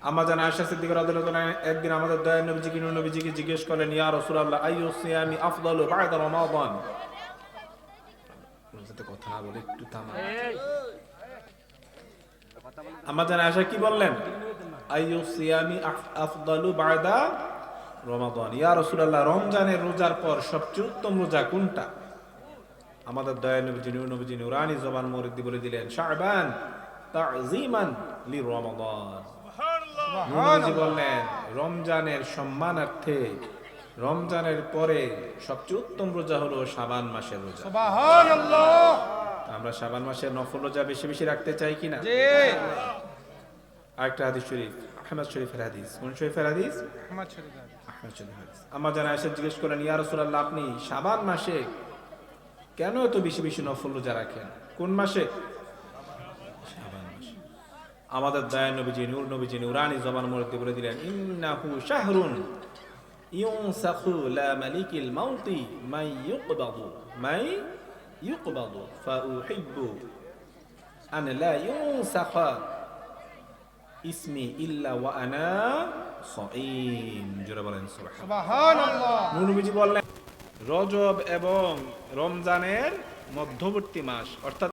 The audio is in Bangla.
আম্মা জান আয়েশা সিদ্দিকা রাদিয়াল্লাহু তাআলা একদিন আমাদের দয়ার নবীজিকে জিজ্ঞেস করলেন, ইয়া রাসূলুল্লাহ আইয়ু সিয়ামি আফদালু বা'দা রমাদান। যাতে কথা না বলে একটু থামা। আম্মা জান আয়েশা কি বললেন? আইয়ু সিয়ামি আফদালু বা'দা রমাদান। ইয়া রাসূলুল্লাহ, রমজানের রোজার পর সবচেয়ে উত্তম রোজা কোনটা? আমাদের দয়ার নবীজি নুরানি জবান মুরব্বি বলে দিলেন, শাবান তা'যীমান লিরমাদান। নবীজি বললেন, রমজানের সম্মানার্থে রমজানের পরে সবচেয়ে উত্তম রোজা হলো শাবান মাসের রোজা। সুবহানাল্লাহ। আমরা শাবান মাসের নফল রোজা বেশি বেশি রাখতে চাই কিনা? জি। আরেকটা হাদিস শরীফ, আহমদ শরীফের হাদিস। কোন শরীফের হাদিস? আহমদ শরীফ। আহমদ শরীফের হাদিস। আম্মা জান আয়েশা জিজ্ঞেস করলেন, ইয়া রাসূলুল্লাহ, আপনি শাবান মাসে কেন এত বেশি বেশি নফল রোজা রাখেন? কোন মাসে? শাবান মাসে। আমাদের দয়ার নবীজি নুরানি জবান মুরব্বি বলে দিলেন, ইন্নাহু শাহরুন ইউনসাখু লা মালিকিল মাউতি মাই ইউকবাদু ফাউহিব্বু আন লা ইউনসাখা ইসমি ইল্লা ওয়া আনা সাঈম। জোরে বলেন সুবহানাল্লাহ। নবীজি বললেন, রজব এবং রমজানের মধ্যবর্তী মাস, অর্থাৎ